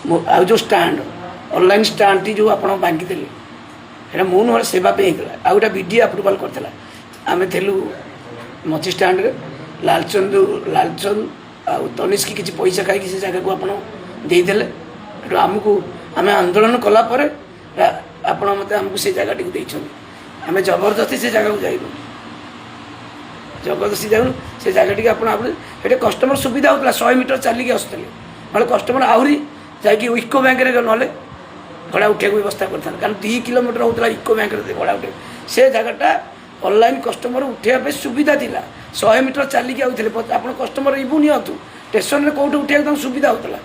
जो stand online stand जो आप बांगी देले है मु ना सेवाई होता आ गोटे वीडियो अप्रुवाल करता आम थेलु मची स्टाण्ड लालचंद आ तनिष्क किसी पैसा खाई से जगह को आपदेले आमको आम आंदोलन कलापर आपण मत आमको से जगह टी आम जबरदस्ती से जगह को जाइनु जबरदस्ती जाऊँ से जगह टी आप कस्टमर सुविधा होता 100 मीटर चलिकी आसुले ना कस्टमर आहरी जाकि इको बैंक ना भड़ा उठा व्यवस्था करता कारण 2 किलोमीटर होता इको बैंक भड़ा उठे से जगहटा ऑनलाइन कस्टमर उठा सुविधा थी 100 मीटर चलिकी आते आप कस्टमर इबू नियंतु स्टेशन में कौट उठा सुविधा होता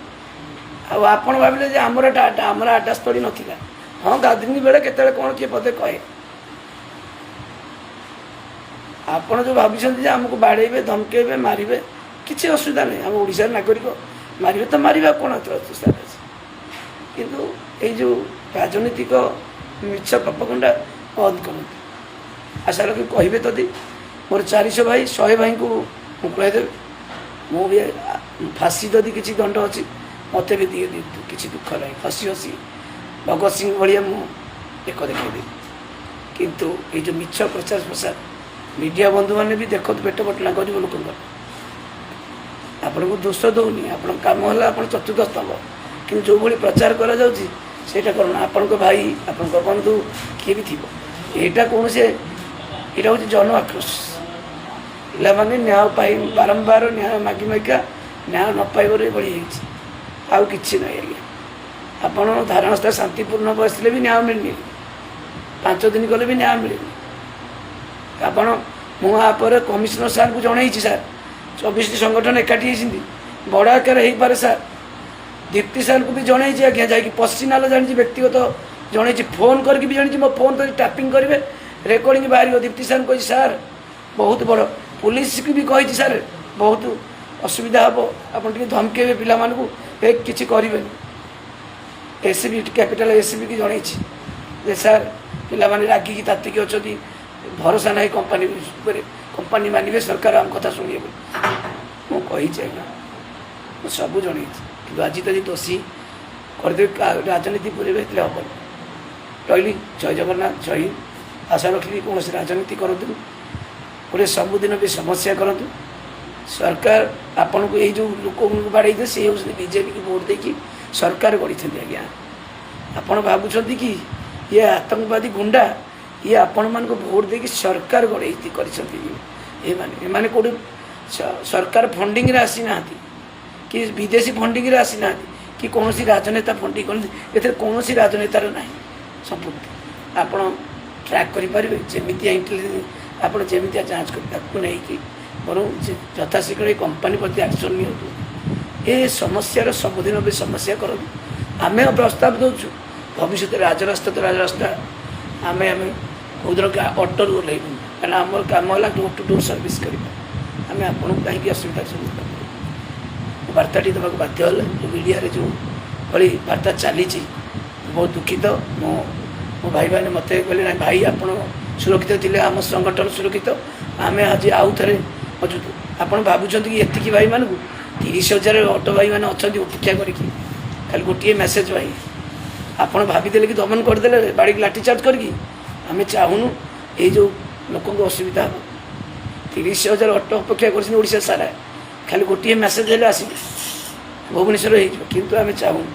आप भाविले आमर आड्डा स्थली नाला हाँ गाधी बेले के कौन किए पदे कहे आपड़ जो भाई आमको बाड़े धमकेबे मारे किसी असुविधा नहीं आम ओडिशा नागरिक मारे तो मारे कौन अवस्था किंतु ये जो राजनीतिक मिछ प्रपगंडा बंद कर आशा रखी कहे तदी मोर 400 भाई 100 भाई को मुकुलाई देवे मु भी फाँसी जदि किसी दंड अच्छी मत भी दिए किसी दुख ना हसी हसी भगत सिंह भाया मुझे देखी किंतु ये जो मिछ प्रचार प्रसार मीडिया बंधु मैंने भी देख पेट पटना गरीब लोक आपन को दोष दौनी आप कम है आप चतुर्थ स्तंभ कि जो भाई प्रचार करा करना आपण भाई आपण बंधु किए भी थी यहाँ कौन से यहाँ हूँ जन आक्रोश पे न्याय पाई बारंबार न्याय मागी मागिका न्याय न पाइबार बढ़ी आउ कि ना आज्ञा आपण धारणा शांतिपूर्ण बसले भी न्याय मिलनी 5 दिन गले भी न्याय मिले आपण मुझे कमिशनर सार को जन सार 24 संगठन एकाठी बड़ आकार हो पारे सार दीप्ति सार को भी जन आज्ञा जा पश्चिमाल जानी व्यक्तिगत जन फोन करके भी जानी मो फोन कर टैपिंग करेंगे रेकर्डिंग बाहर दीप्ति सार कही सार बहुत बड़ पुलिस की भी कही सार बहुत असुविधा हम आप धमकेबे पिला किसी करें एसबी कैपिटल एसबी की जन सार पिला रागिकी तातिक अच्छा भरोसा ना कंपानी कंपानी मानवे सरकार आम कथा शुणे मुझे आज्ञा सब जन कि आज तो दोषी करदे राजनीति पूरे हम रही जय जगन्नाथ जय हिंद आशा रखी कौन राजनीति करूँ गोटे सबुदिन भी समस्या करूँ सरकार आपन को यही जो लोक बाड़े थे से बीजेपी की भोट देकी सरकार गढ़ी आज्ञा आपड़ भावुं कि ये आतंकवादी गुंडा ये आपण मान को भोट देकी सरकार गढ़े कर कौट सरकार फंडिंग आसी ना कि विदेशी फंडिंग आसी ना कि कौन राजनेता फंडिंग कर कौन राजनेतार ना संपूर्ण आप ट्रैक करेंगे जमी इंटेलिजेंस आप जमी जांच कर बर यथाशीघ्र ये कंपानी प्रति एक्शन नि समस्या सबुदिन भी समस्या करूँ आम प्रस्ताव दौचु भविष्य राजरास्ता तो राजरास्ता आम आम कौन अटो ओह्लैबू क्या आम कम है डोर टू डोर सर्विस करवा आम आपको कहीं असुविधा सम्मुखीन वार्ताटी देवाक बाध्य जो मीडिया जो भाई वार्ता चली बहुत दुखित मो भाई मैंने मत कहले ना भाई आप सुरक्षित थे आम संगठन सुरक्षित आम आज आउ थे मौजूद आप भावुं कि एति भाई मानू 30,000 ऑटो भाई मैंने अच्छा अपेक्षा खाली गोटे मेसेज भाई आप भाईदे कि दमन करदे बाड़ी लाठीचार्ज करके आम चाहूनु ये जो लोक असुविधा हम 30,000 ऑटो अपेक्षा कर सारा खाली गोटे मेसेज हेल्ले आस भुवनेश्वर किंतु आम चाहूँ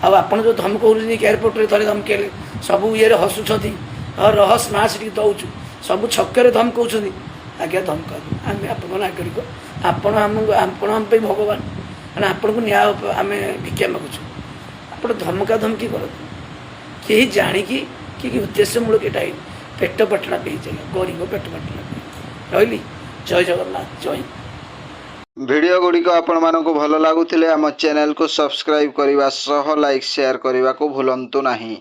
आप जो धमक एयरपोर्ट में थे धमकेले सब ये हसुँच रह स्मार्ट सिटी दौचु सब छक्के धमकाऊँ आज्ञा धमका आम आप नागरिक आपण आम भगवान मैंने आपन को न्याय आम भिक्षा मागुचु आप धमका धमकी कर कहीं जाणिकी कि उद्देश्यमूलक यहाँ पेट पटना पे गरीब पेट पटना रही जय जगन्नाथ जय हिंद। वीडियो गुड़िक आपण मानक भल लगुले आम चैनल को सब्सक्राइब करने सह लाइक शेयर करने को भूलु नहीं।